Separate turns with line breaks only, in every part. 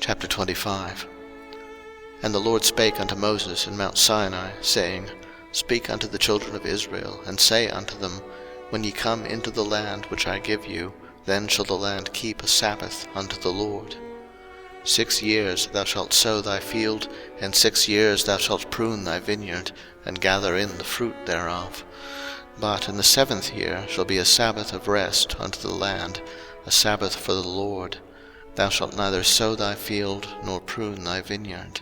Chapter 25. And the Lord spake unto Moses in Mount Sinai, saying, Speak unto the children of Israel, and say unto them, When ye come into the land which I give you, then shall the land keep a Sabbath unto the Lord. 6 years thou shalt sow thy field, and 6 years thou shalt prune thy vineyard, and gather in the fruit thereof. But in the 7th year shall be a Sabbath of rest unto the land, a Sabbath for the Lord. Thou shalt neither sow thy field, nor prune thy vineyard.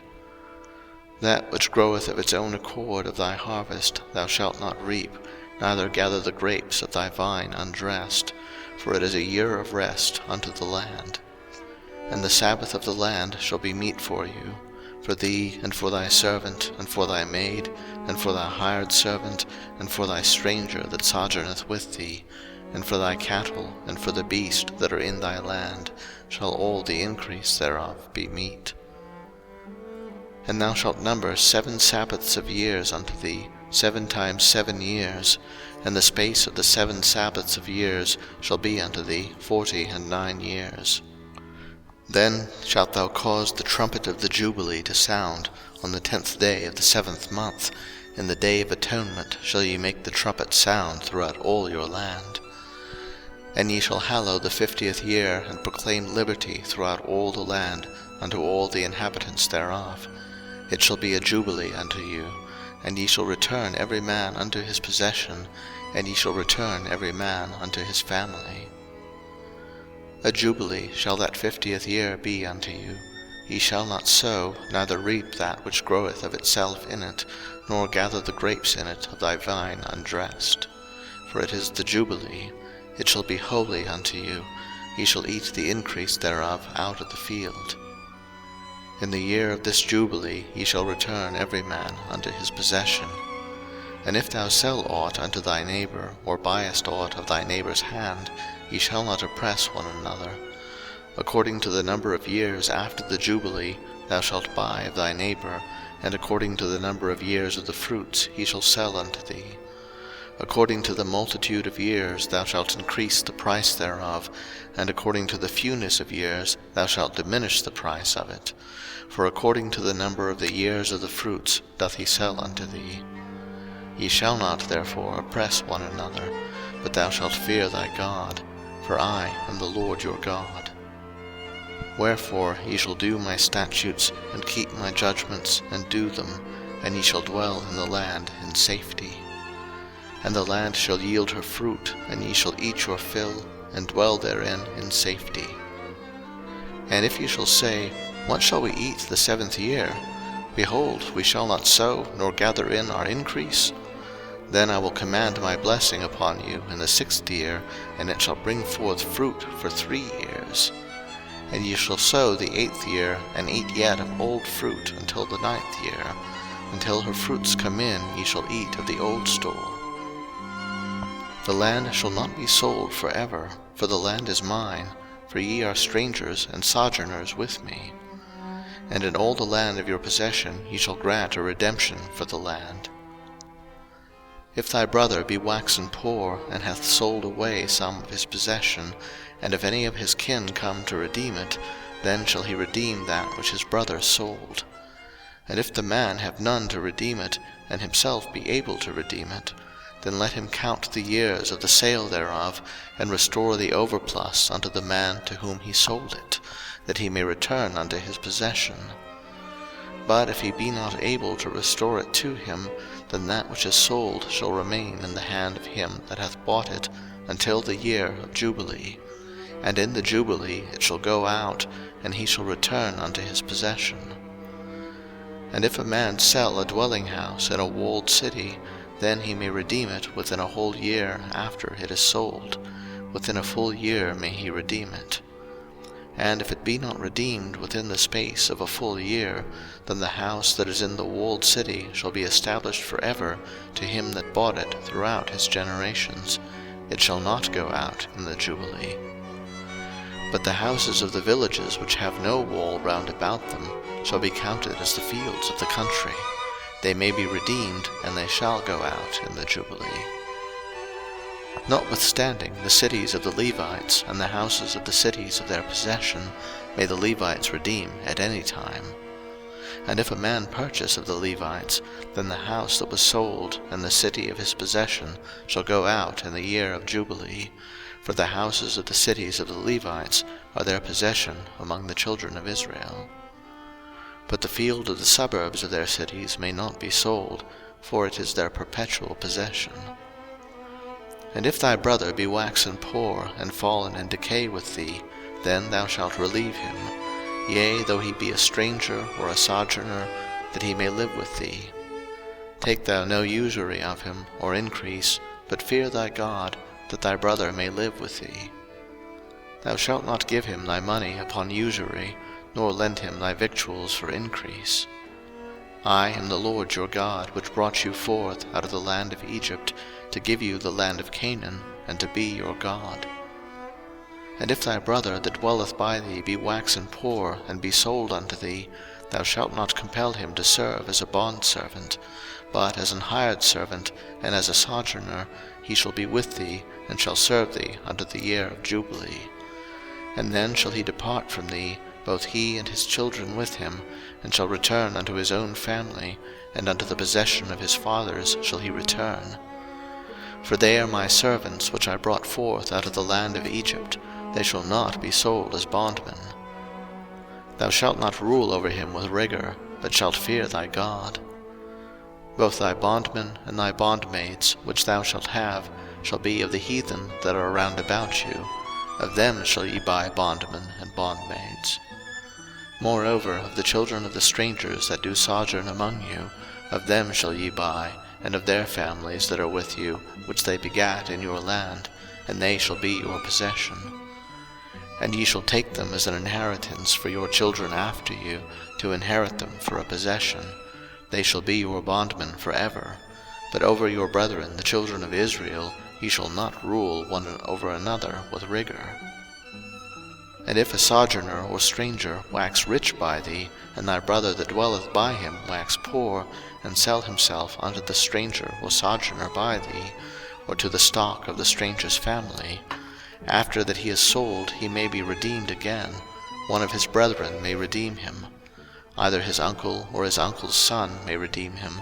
That which groweth of its own accord of thy harvest thou shalt not reap, neither gather the grapes of thy vine undressed, for it is a year of rest unto the land. And the Sabbath of the land shall be meat for you, for thee, and for thy servant, and for thy maid, and for thy hired servant, and for thy stranger that sojourneth with thee, and for thy cattle, and for the beast that are in thy land, shall all the increase thereof be meat. And thou shalt number 7 Sabbaths of years unto thee, 7 times 7 years, and the space of the 7 Sabbaths of years shall be unto thee 49 years. Then shalt thou cause the trumpet of the Jubilee to sound on the 10th day of the 7th month. In the day of atonement shall ye make the trumpet sound throughout all your land. And ye shall hallow the 50th year, and proclaim liberty throughout all the land unto all the inhabitants thereof. It shall be a jubilee unto you, and ye shall return every man unto his possession, and ye shall return every man unto his family. A jubilee shall that 50th year be unto you. Ye shall not sow, neither reap that which groweth of itself in it, nor gather the grapes in it of thy vine undressed. For it is the jubilee. It shall be holy unto you. Ye shall eat the increase thereof out of the field. In the year of this jubilee ye shall return every man unto his possession. And if thou sell aught unto thy neighbour, or buyest aught of thy neighbour's hand, ye shall not oppress one another. According to the number of years after the jubilee thou shalt buy of thy neighbour, and according to the number of years of the fruits he shall sell unto thee. According to the multitude of years thou shalt increase the price thereof, and according to the fewness of years thou shalt diminish the price of it. For according to the number of the years of the fruits doth he sell unto thee. Ye shall not therefore oppress one another, but thou shalt fear thy God, for I am the Lord your God. Wherefore ye shall do my statutes, and keep my judgments, and do them, and ye shall dwell in the land in safety. And the land shall yield her fruit, and ye shall eat your fill, and dwell therein in safety. And if ye shall say, What shall we eat the 7th year? Behold, we shall not sow, nor gather in our increase. Then I will command my blessing upon you in the 6th year, and it shall bring forth fruit for 3 years. And ye shall sow the 8th year, and eat yet of old fruit until the 9th year. Until her fruits come in, ye shall eat of the old store. The land shall not be sold for ever, for the land is mine, for ye are strangers and sojourners with me. And in all the land of your possession ye shall grant a redemption for the land. If thy brother be waxen poor, and hath sold away some of his possession, and if any of his kin come to redeem it, then shall he redeem that which his brother sold. And if the man have none to redeem it, and himself be able to redeem it, then let him count the years of the sale thereof, and restore the overplus unto the man to whom he sold it, that he may return unto his possession. But if he be not able to restore it to him, then that which is sold shall remain in the hand of him that hath bought it until the year of Jubilee. And in the Jubilee it shall go out, and he shall return unto his possession. And if a man sell a dwelling house in a walled city, then he may redeem it within a whole year after it is sold. Within a full year may he redeem it. And if it be not redeemed within the space of a full year, then the house that is in the walled city shall be established forever to him that bought it throughout his generations. It shall not go out in the Jubilee. But the houses of the villages which have no wall round about them shall be counted as the fields of the country. They may be redeemed, and they shall go out in the Jubilee. Notwithstanding, the cities of the Levites and the houses of the cities of their possession may the Levites redeem at any time. And if a man purchase of the Levites, then the house that was sold and the city of his possession shall go out in the year of Jubilee, for the houses of the cities of the Levites are their possession among the children of Israel. But the field of the suburbs of their cities may not be sold, for it is their perpetual possession. And if thy brother be waxen poor, and fallen in decay with thee, then thou shalt relieve him, yea, though he be a stranger or a sojourner, that he may live with thee. Take thou no usury of him, or increase, but fear thy God, that thy brother may live with thee. Thou shalt not give him thy money upon usury, nor lend him thy victuals for increase. I am the Lord your God, which brought you forth out of the land of Egypt, to give you the land of Canaan, and to be your God. And if thy brother that dwelleth by thee be waxen poor, and be sold unto thee, thou shalt not compel him to serve as a bondservant, but as an hired servant, and as a sojourner, he shall be with thee, and shall serve thee unto the year of Jubilee. And then shall he depart from thee, both he and his children with him, and shall return unto his own family, and unto the possession of his fathers shall he return. For they are my servants which I brought forth out of the land of Egypt, they shall not be sold as bondmen. Thou shalt not rule over him with rigor, but shalt fear thy God. Both thy bondmen and thy bondmaids, which thou shalt have, shall be of the heathen that are round about you. Of them shall ye buy bondmen and bondmaids. Moreover, of the children of the strangers that do sojourn among you, of them shall ye buy, and of their families that are with you, which they begat in your land, and they shall be your possession. And ye shall take them as an inheritance for your children after you, to inherit them for a possession. They shall be your bondmen for ever. But over your brethren the children of Israel ye shall not rule one over another with rigor. And if a sojourner or stranger wax rich by thee, and thy brother that dwelleth by him wax poor, and sell himself unto the stranger or sojourner by thee, or to the stock of the stranger's family, after that he is sold he may be redeemed again, one of his brethren may redeem him. Either his uncle or his uncle's son may redeem him,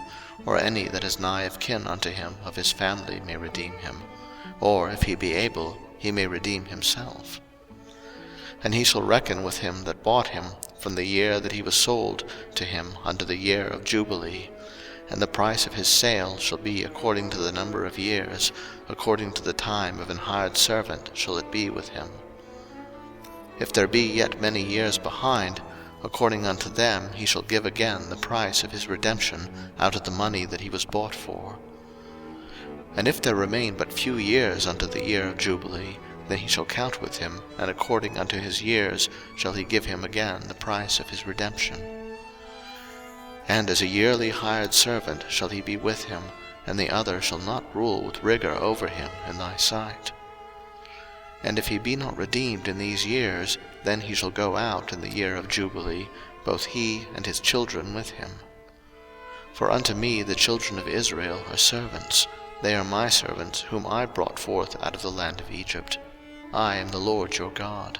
or any that is nigh of kin unto him of his family may redeem him, or, if he be able, he may redeem himself. And he shall reckon with him that bought him from the year that he was sold to him unto the year of Jubilee, and the price of his sale shall be according to the number of years, according to the time of an hired servant shall it be with him. If there be yet many years behind, according unto them he shall give again the price of his redemption out of the money that he was bought for. And if there remain but few years unto the year of Jubilee, then he shall count with him, and according unto his years shall he give him again the price of his redemption. And as a yearly hired servant shall he be with him, and the other shall not rule with rigor over him in thy sight. And if he be not redeemed in these years, then he shall go out in the year of Jubilee, both he and his children with him. For unto me the children of Israel are servants. They are my servants, whom I brought forth out of the land of Egypt. I am the Lord your God.